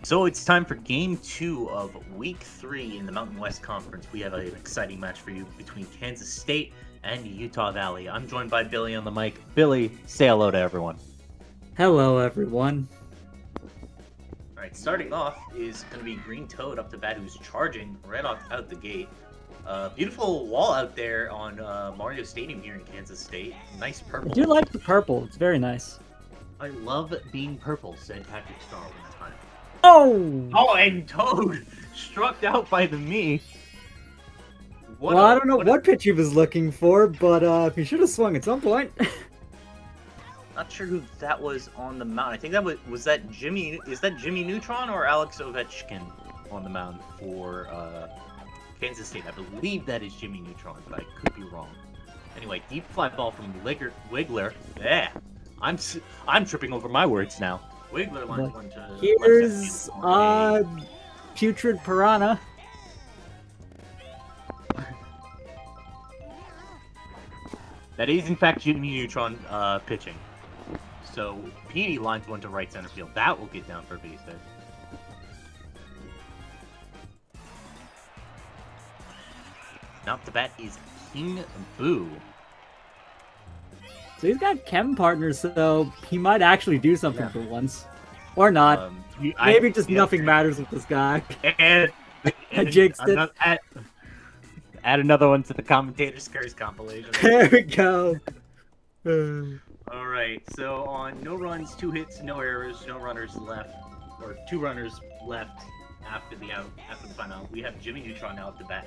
So it's time for Game 2 of Week 3 in the Mountain West Conference. We have an exciting match for you between Kansas State and Utah Valley. I'm joined by Billy on the mic. Billy, say hello to everyone. Hello, everyone. All right, starting off is going to be Green Toad up to bat, who's charging right out the gate. Beautiful wall out there on Mario Stadium here in Kansas State. Nice purple. I do like the purple. It's very nice. I love being purple, said Patrick Star one time. Oh, And Toad struck out by the me. I don't know what pitch he was looking for, but he should have swung at some point. Not sure who that was on the mound. I think that was that Jimmy. Is that Jimmy Neutron or Alex Ovechkin on the mound for Kansas State? I believe that is Jimmy Neutron, but I could be wrong. Anyway, deep fly ball from Wiggler. Yeah, I'm tripping over my words now. Wiggler lines one to. Here's Putrid Piranha. That is in fact Jimmy Neutron pitching. So Petey lines one to right center field. That will get down for a base hit. Now up the bat is King Boo. So he's got chem partners, so he might actually do something for once. Or not. Maybe just nothing matters with this guy. And I jinxed it. Add another one to the Commentators Curse compilation. There we go. All right, so on no runs, 2 hits, no errors, no runners left, or 2 runners left after the final out, we have Jimmy Neutron now at the bat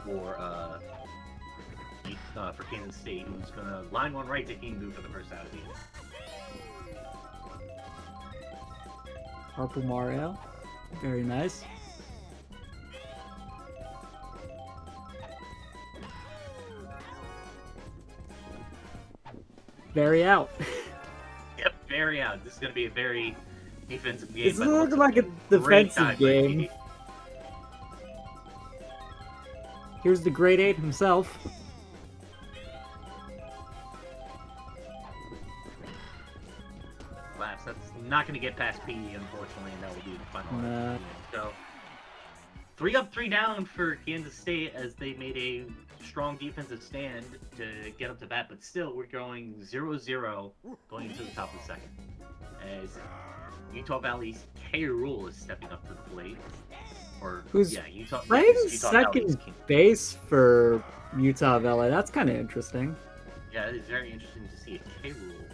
for Kansas State, who's gonna line one right to King Boo for the first out of the inning. Purple Mario. Very nice. Very out. Yep, very out. This is going to be a very defensive game. This is looking like a defensive game. Here's the grade 8 himself. Laughs. That's not going to get past P, unfortunately, and that will be the final. So, 3 up, 3 down for Kansas State as they made a strong defensive stand to get up to bat, but still we're going 0-0 going into the top of the second. As Utah Valley's K. Rule is stepping up to the plate. Utah second base for Utah Valley. That's kind of interesting. Yeah, it is very interesting to see a K. Rule,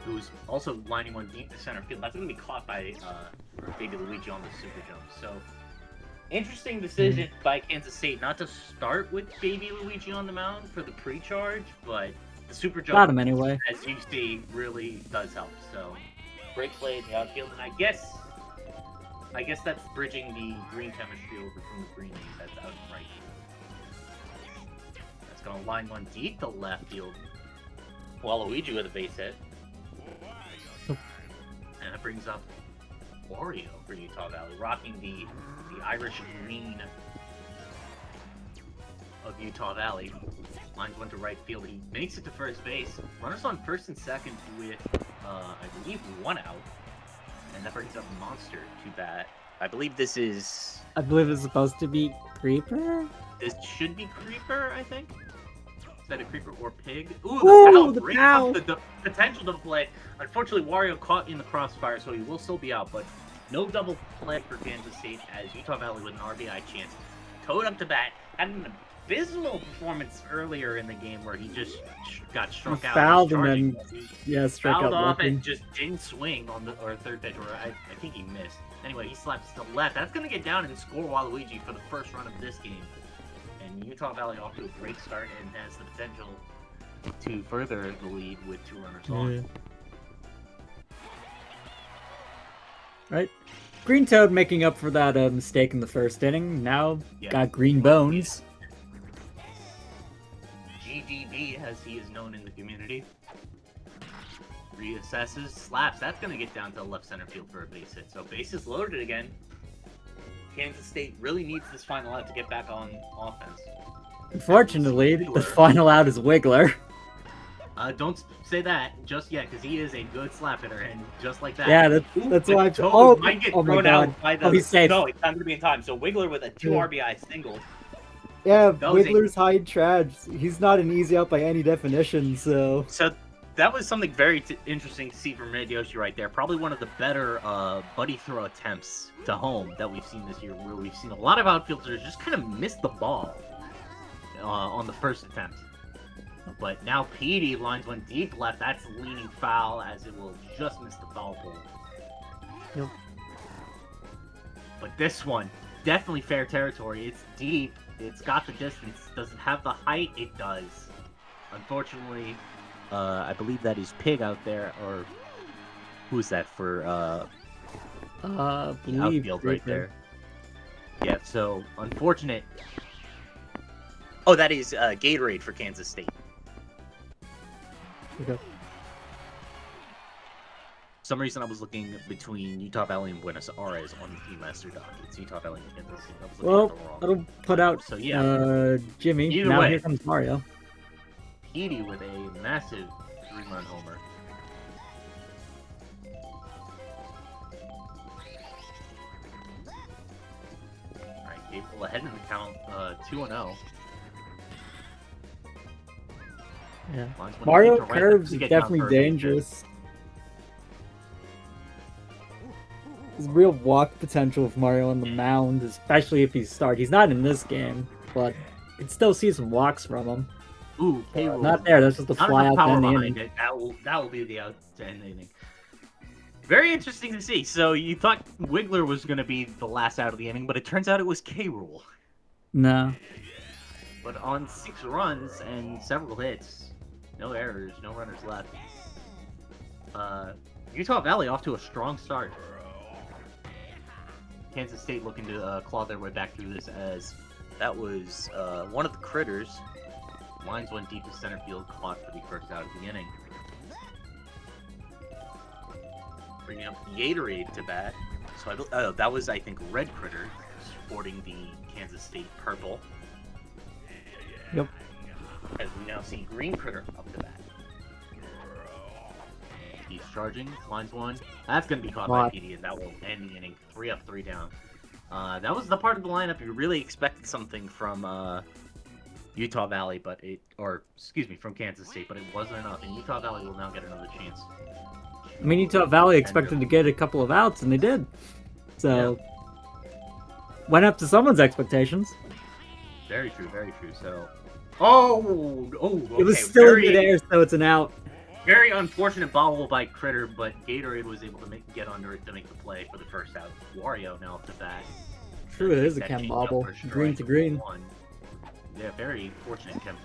who's also lining one deep to center field. That's going to be caught by Baby Luigi on the super jump. So, interesting decision by Kansas State not to start with Baby Luigi on the mound for the pre-charge, but the super jump, got him anyway, as you see, really does help. So, great play in the outfield, and I guess that's bridging the green chemistry over from the green that's out in right field. That's going to line one deep to left field. Waluigi with a base hit. And that brings up Wario for Utah Valley, rocking the Irish green of Utah Valley. Lines one to right field. He makes it to first base. Runners on first and second with, I believe, 1 out. And that brings up Monster to bat. I believe this is supposed to be Creeper? This should be Creeper, I think. Is that a Creeper or Pig? Ooh, the foul! The potential double play. Unfortunately, Wario caught in the crossfire, so he will still be out, but no double play for Kansas State as Utah Valley with an RBI chance. Toad up to bat. Had an abysmal performance earlier in the game where he just got struck out. Fouled and then, struck out. Off and just didn't swing on the third pitch, or I think he missed. Anyway, he slaps to left. That's going to get down and score Waluigi for the first run of this game. And Utah Valley off to a great start and has the potential to further the lead with 2 runners on. Right. Green Toad making up for that mistake in the first inning. Now got green bones. GDB, as he is known in the community. Reassesses, slaps. That's going to get down to left center field for a base hit. So bases loaded again. Kansas State really needs this final out to get back on offense. Unfortunately, the final out is Wiggler. Don't say that just yet, because he is a good slap hitter, and just like that. Yeah, that's why. Might get oh my thrown God! out by the. He's safe. No, it's not going to be in time. So Wiggler with a 2 RBI single. Yeah, Wiggler's high trash. He's not an easy out by any definition. So that was something very interesting to see from Red Yoshi right there. Probably one of the better buddy throw attempts to home that we've seen this year, where we've seen a lot of outfielders just kind of miss the ball on the first attempt. But now Petey lines one deep left. That's leaning foul, as it will just miss the foul pole. Yep. But this one, definitely fair territory. It's deep. It's got the distance. Does it have the height? It does. Unfortunately, I believe that is Pig out there, or who's that for? The outfield right there. Yeah. So unfortunate. Oh, that is Gatorade for Kansas State. Okay. For some reason, I was looking between Utah Valley and Buenos Aires on the Team Master dock. It's Utah Valley and Kansas State. Well, that'll put out Jimmy. Either now way, here comes Mario. Petey with a massive 3-run homer. Alright, Gable ahead in the count, 2-0. Yeah. Mario curves is definitely dangerous. There's real walk potential with Mario on the mound, especially if he's started. He's not in this game, but you can still see some walks from him. Ooh, not there. That's just the fly out to end the inning. That will be the out to end the inning. Very interesting to see. So you thought Wiggler was going to be the last out of the inning, but it turns out it was K-Rule. No. But on 6 runs and several hits, no errors, no runners left. Utah Valley off to a strong start. Kansas State looking to claw their way back through this, as that was one of the critters. Lines went deep to center field, caught for the first out of the inning. Bringing up Gatorade to bat. So that was, I think, Red Critter sporting the Kansas State purple. Yep. As we now see Green Critter up to bat. He's charging, lines one. That's going to be caught by PD, and that will end the inning. 3 up, 3 down. That was the part of the lineup you really expected something from Utah Valley, from Kansas State, but it wasn't enough, and Utah Valley will now get another chance. I mean, Utah Valley expected to get a couple of outs, and they did. So, went up to someone's expectations. Very true, very true. So, okay. It was still in midair, so it's an out. Very unfortunate bobble by Critter, but Gatorade was able to get under it to make the play for the first out. Wario now up to bat. True, it is a Chem bobble. Green to green. Yeah, very fortunate Chem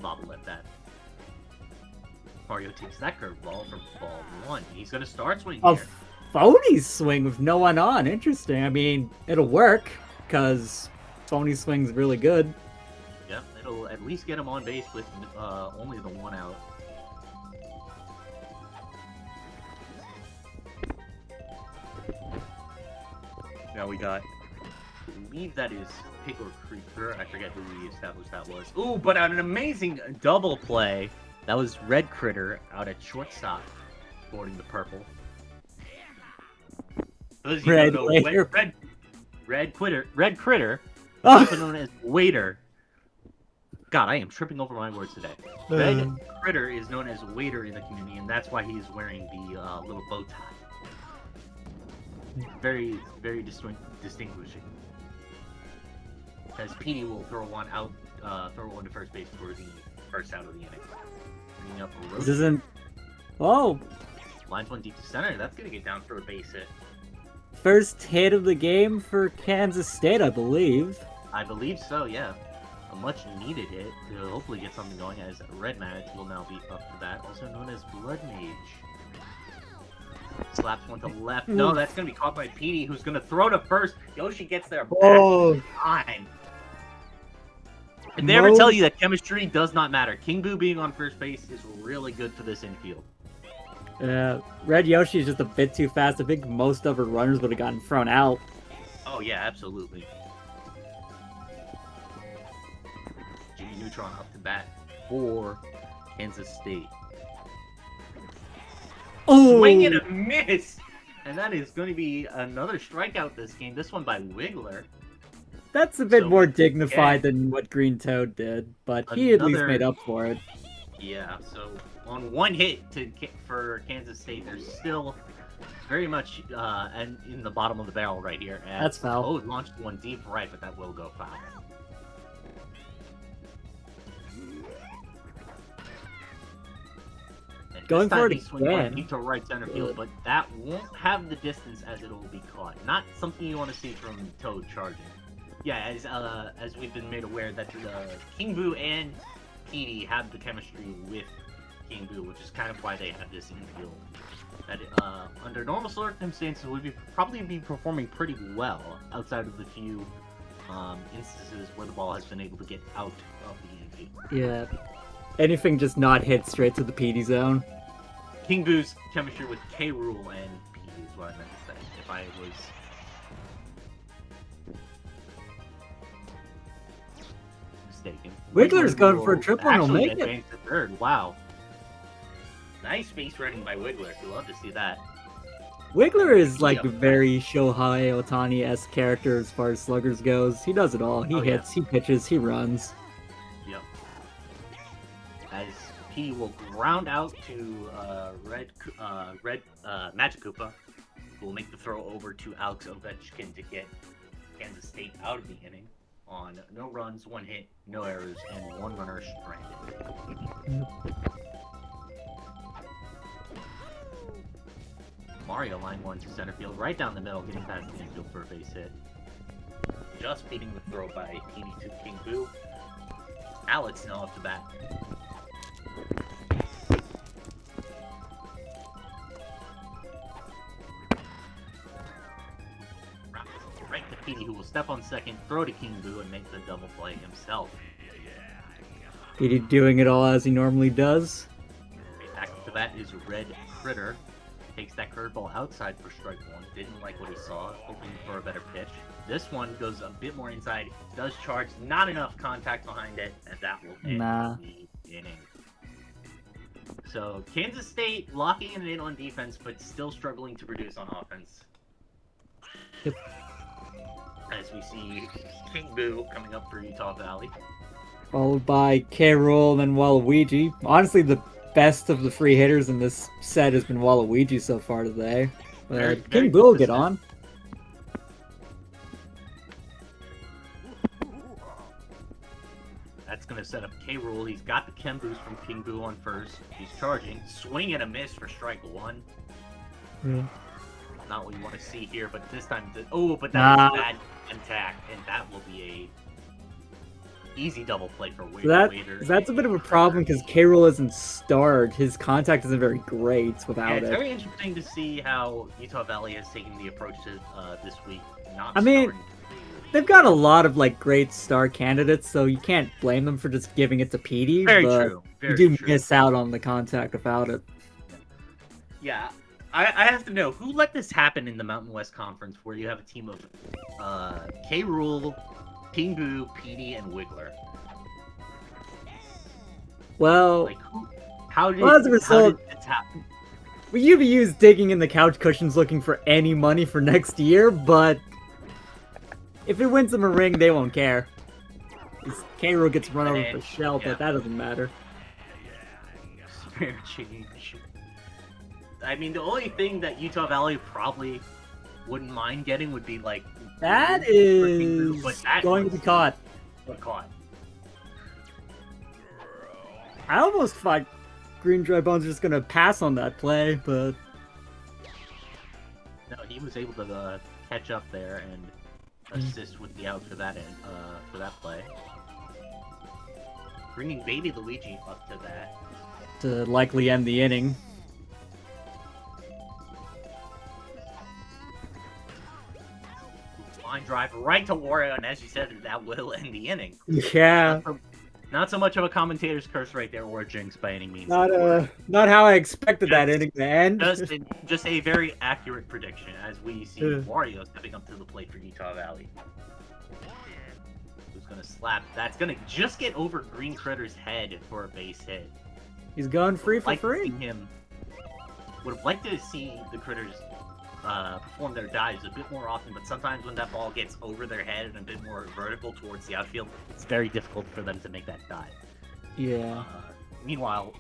bobble at that. Mario takes that curveball for ball 1. He's going to start swinging here. Phony swing with no one on. Interesting. I mean, it'll work, because phony swing's really good. Yep, it'll at least get him on base with only the 1 out. Now we got, I believe that is Pig or Creeper. I forget who we established that was. Ooh, but on an amazing double play, that was Red Critter out at shortstop, sporting the purple. Red Critter, also known as Waiter. God, I am tripping over my words today. Red Critter is known as Waiter in the community, and that's why he is wearing the little bow tie. Very, very distinguishing. As Petey will throw one to first base for the first out of the inning. Bringing up a this isn't. Oh! Lines one deep to center. That's going to get down for a base hit. First hit of the game for Kansas State, I believe. I believe so, yeah. A much needed hit to hopefully get something going, as Red Mage will now be up to bat, also known as Blood Mage. Slaps one to left. No, that's going to be caught by Petey, who's going to throw to first. Yoshi gets there back time. Did they ever tell you that chemistry does not matter? King Boo being on first base is really good for this infield. Red Yoshi is just a bit too fast. I think most other runners would have gotten thrown out. Oh, yeah, absolutely. Jimmy Neutron up to bat for Kansas State. Swing and a miss! And that is going to be another strikeout this game. This one by Wiggler. That's a bit more dignified than what Green Toad did, but he at least made up for it. Yeah, so on one hit for Kansas State, they're still very much in the bottom of the barrel right here. That's foul. Oh, launched one deep right, but that will go foul. And going for it again. Deep to right center field, but that won't have the distance as it will be caught. Not something you want to see from Toad charging. Yeah, as we've been made aware that King Boo and Petey have the chemistry with King Boo, which is kind of why they have this infield. That under normal circumstances would probably be performing pretty well outside of the few instances where the ball has been able to get out of the infield. Yeah, anything just not hit straight to the Petey zone. King Boo's chemistry with K. Rool and Petey is what I meant to say. If I was mistaken. Wiggler's going for a triple and he'll make it. To third. Wow. Nice base running by Wiggler. We love to see that. Wiggler is like a very Shohei Ohtani-esque character as far as Sluggers goes. He does it all. He hits, he pitches, he runs. Yep. As P will ground out to Magic Koopa, who will make the throw over to Alex Ovechkin to get Kansas State out of the inning on no runs, one hit, no errors, and one runner stranded. Mario line one to center field, right down the middle, getting past the infield for a base hit. Just beating the throw by Petey to King Boo. Alex now up to bat. Right to Petey, who will step on second, throw to King Boo, and make the double play himself. Petey doing it all as he normally does. Back to bat is Red Critter. Takes that curveball outside for strike one. Didn't like what he saw, hoping for a better pitch. This one goes a bit more inside. Does charge, not enough contact behind it, and that will end the inning. So Kansas State locking it in on defense, but still struggling to produce on offense. Yep. As we see King Boo coming up for Utah Valley. Followed by K. Rool and Waluigi. Honestly, the best of the free hitters in this set has been Waluigi so far today. But King Boo will get on. That's going to set up K. Rool. He's got the chem boost from King Boo on first. He's charging. Swing and a miss for strike one. Not what you want to see here, but this time... but that was bad contact, and that will be a easy double play for Wader. That's a bit of a problem because K. Rool isn't starred. His contact isn't very great without it. It's very interesting to see how Utah Valley has taken the approach to this week. They've got a lot of great star candidates, so you can't blame them for just giving it to Petey. Very true. You do miss out on the contact without it. Yeah. I have to know, who let this happen in the Mountain West Conference where you have a team of K. Rool, King Boo, Petey, and Wiggler? Well, how did this happen? Well, UVU's digging in the couch cushions looking for any money for next year, but if it wins them a ring, they won't care. K. Rool gets run over with a shell, but that doesn't matter. I mean, the only thing that Utah Valley probably wouldn't mind getting would be that is going to be caught. I almost thought Green Dry Bones was just gonna pass on that play, but no, he was able to catch up there and assist with the out for that play. Bringing Baby Luigi up to that to likely end the inning. Line drive right to Wario, and as you said, that will end the inning. Yeah. Not so much of a commentator's curse right there, or a jinx by any means. Not how I expected that inning to end. Just a very accurate prediction, as we see Wario stepping up to the plate for Utah Valley. Who's gonna slap? That's gonna just get over Green Critter's head for a base hit. He's going free for free. Him would have liked to see the Critters perform their dives a bit more often, but sometimes when that ball gets over their head and a bit more vertical towards the outfield, it's very difficult for them to make that dive. Yeah. Meanwhile,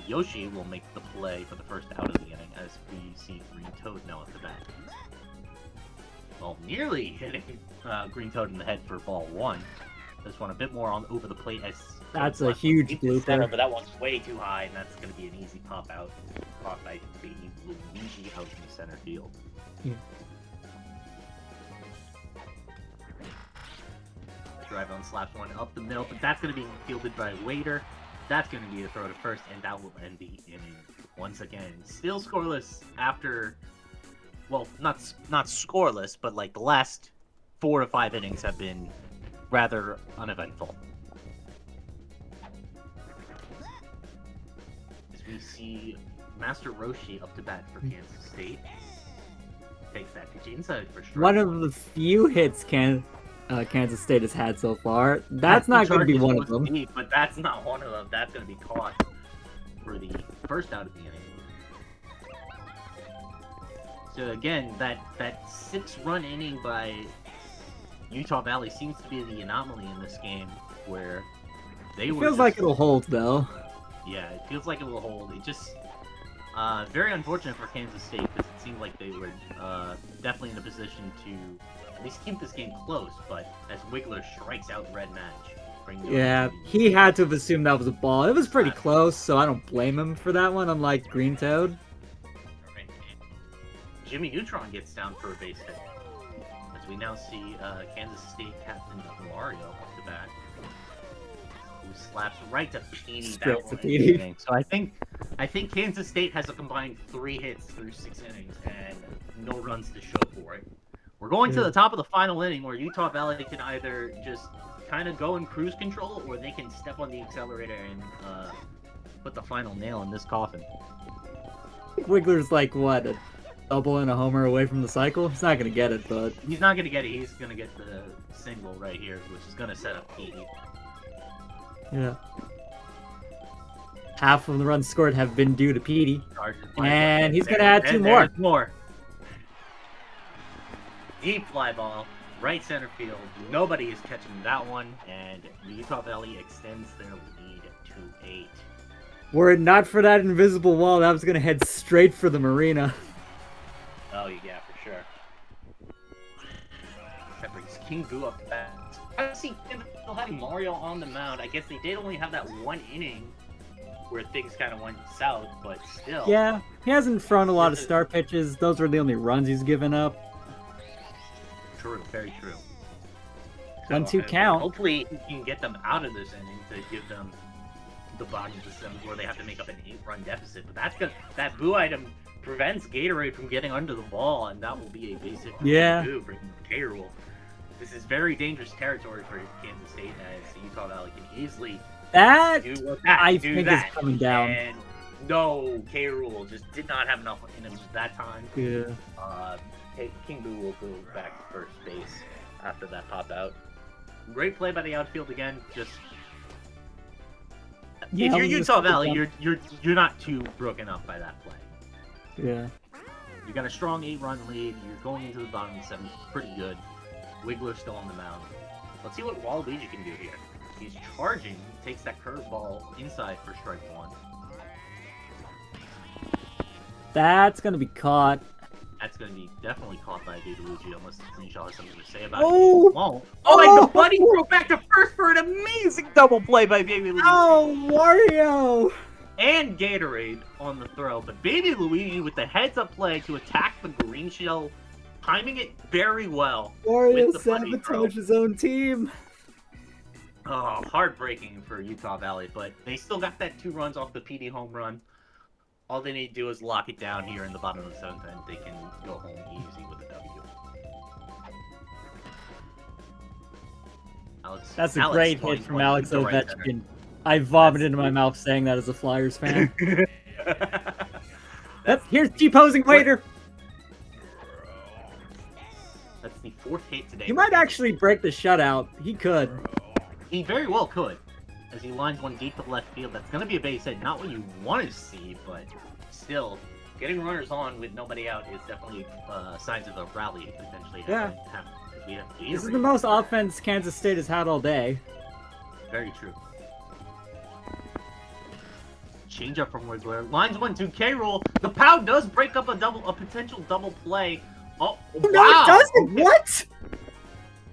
Yoshi will make the play for the first out of the inning as we see Green Toad now at the bat. Well, nearly hitting Green Toad in the head for ball 1. This one a bit more on over the plate as that's a huge blooper. Center, but that one's way too high, and that's going to be an easy pop out. Caught by Baby Luigi out in center field. Yeah. Drive on slaps one up the middle, but that's going to be fielded by Waiter. That's going to be a throw to first, and that will end the inning. Once again, still scoreless after, well, not scoreless, but like the last 4 to 5 innings have been rather uneventful. As we see Master Roshi up to bat for Kansas State. Takes that pitch inside for strike. One of the few hits Kansas State has had so far. That's not going to be one of them. Deep, but that's not one of them. That's going to be caught for the first out of the inning. So again, that 6-run inning by Utah Valley seems to be the anomaly in this game, where they were. Feels like it'll hold though. Yeah, it feels like it will hold. It just very unfortunate for Kansas State because it seemed like they were definitely in a position to at least keep this game close. But as Wiggler strikes out Red Match, yeah, he had to have assumed that was a ball. It was pretty close, so I don't blame him for that one. Unlike Green Toad. Jimmy Neutron gets down for a base hit. As we now see Kansas State captain Mario off the bat, who slaps right to Petey. Straight to Petey. So I think Kansas State has a combined 3 hits through 6 innings and no runs to show for it. We're going to the top of the final inning where Utah Valley can either just kind of go in cruise control or they can step on the accelerator and put the final nail in this coffin. Wiggler's like what, a double and a homer away from the cycle? He's not gonna get it, but he's not gonna get it. He's gonna get the single right here, which is gonna set up Petey. Yeah. Half of the runs scored have been due to Petey. And he's going to add 2 more. Deep fly ball, right center field. Nobody is catching that one, and Utah Valley extends their lead to 8. Were it not for that invisible wall, that was going to head straight for the marina. Oh, yeah, for sure. That brings King Boo up to bat. I see still having Mario on the mound. I guess they did only have that 1 inning where things kind of went south, but still. Yeah, he hasn't thrown a lot of star pitches. Those were the only runs he's given up. True, very true. 1-2 count. Hopefully he can get them out of this inning to give them the bottom of the 7th where they have to make up an 8-run deficit. But that's good. That Boo item prevents Gatorade from getting under the ball, and that will be a base hit for Boo, bringing K-Rule. This is very dangerous territory for Kansas State, as Utah Valley can easily I think is coming down. And no, K-Rule just did not have enough in him that time. Yeah. King Boo will go back to first base after that pop out. Great play by the outfield again. Just if you're Utah Valley, you're not too broken up by that play. Yeah. You got a strong 8-run lead. You're going into the bottom of the 7th. Pretty good. Wiggler's still on the mound. Let's see what Waluigi can do here. He's charging. He takes that curveball inside for strike 1. That's going to be caught. That's going to be definitely caught by Baby Luigi, unless Screenshot has something to say about it. Oh, and the buddy broke back to first for an amazing double play by Baby Luigi. Oh, Wario! And Gatorade on the throw, but Baby Luigi with the heads-up play to attack the green shell, timing it very well. Wario sabotaged his own team. Oh, heartbreaking for Utah Valley, but they still got that 2 runs off the PD home run. All they need to do is lock it down here in the bottom of the 7th, and they can go home easy with a W. That's a great hit from Alex Ovechkin. I vomited into my mouth saying that as a Flyers fan. Here's T-posing Waiter. That's the 4th hit today. He might actually break the shutout. He could. He very well could. As he lines one deep to left field. That's going to be a base hit. Not what you want to see, but still getting runners on with nobody out is definitely signs of a rally potentially. Yeah. Gatorade. This is the most offense Kansas State has had all day. Very true. Change up from Wiggler. Lines 1-2 K-roll. The POW does break up a potential double play. Oh, wow. No, it doesn't. What?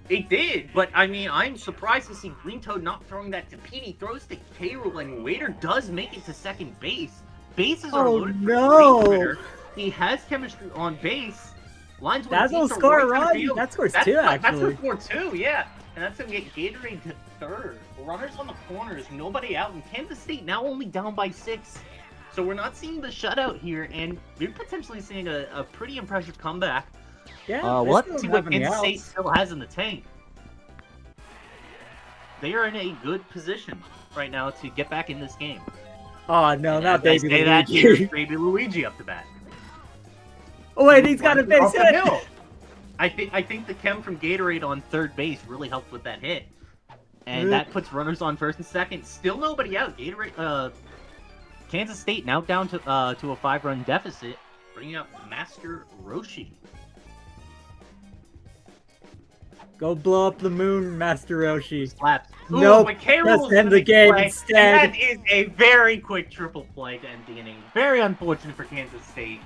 It did, but I mean, I'm surprised to see Green Toad not throwing that to Pete. He throws to K-roll, and Waiter does make it to second base. Bases are loaded for Green Critter. He has chemistry on base. Lines That's gonna score a run. That scores two, actually. That's a score two, yeah. And that's gonna get Gatorade to third. Runners on the corners, nobody out, and Kansas State now only down by 6. So we're not seeing the shutout here, and we're potentially seeing a pretty impressive comeback. Yeah. Let's see what Kansas State still has in the tank. They are in a good position right now to get back in this game. Oh no, not Baby Luigi. That here's Baby Luigi up the bat. Oh wait, he's got a base hit. I think the chem from Gatorade on third base really helped with that hit, and that puts runners on first and second. Still nobody out. Gatorade, Kansas State now down to a 5-run deficit, bringing up Master Roshi. Go blow up the moon, Master Roshi. Slaps. Nope, let's end the game instead. That is a very quick triple play to end the inning. Very unfortunate for Kansas State.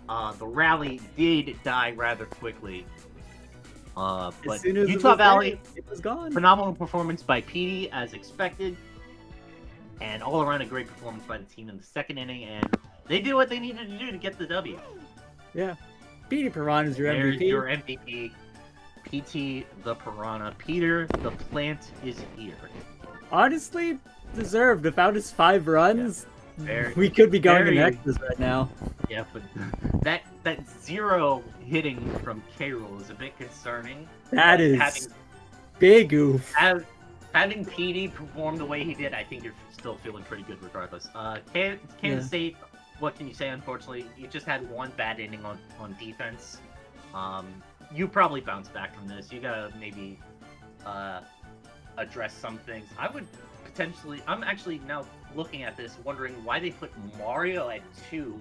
The rally did die rather quickly. But as soon as Utah Valley, it was gone. Phenomenal performance by Petey as expected. And all around a great performance by the team in the second inning. And they did what they needed to do to get the W. Yeah. Petey Piranha is your There's MVP. your MVP. PT the Piranha. Peter the Plant is here. Honestly, deserved. Without his 5 runs, we could be going to Nexus right now. Yeah, but that 0 hitting from K-roll is a bit concerning. That is big oof. Having PD perform the way he did, I think you're still feeling pretty good regardless. Kansas State, what can you say? Unfortunately, you just had one bad inning on defense. You probably bounce back from this. You gotta maybe address some things. I would potentially. I'm actually now looking at this, wondering why they put Mario at 2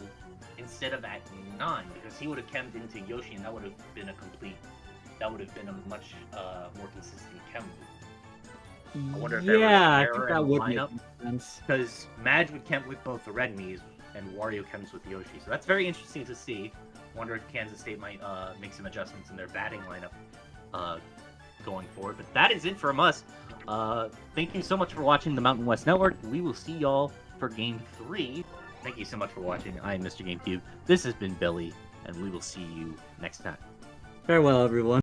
instead of at 9, because he would have chemmed into Yoshi, and that would have been a much more consistent chem move. I wonder if there was I error think that in the would make lineup, sense. because Madge would chem with both the Red Miis, and Wario chems with Yoshi. So that's very interesting to see. Wonder if Kansas State might make some adjustments in their batting lineup going forward. But that is it from us. Thank you so much for watching the Mountain West Network. We will see y'all for Game 3. Thank you so much for watching. I am Mr. GameCube. This has been Billy, and we will see you next time. Farewell, everyone.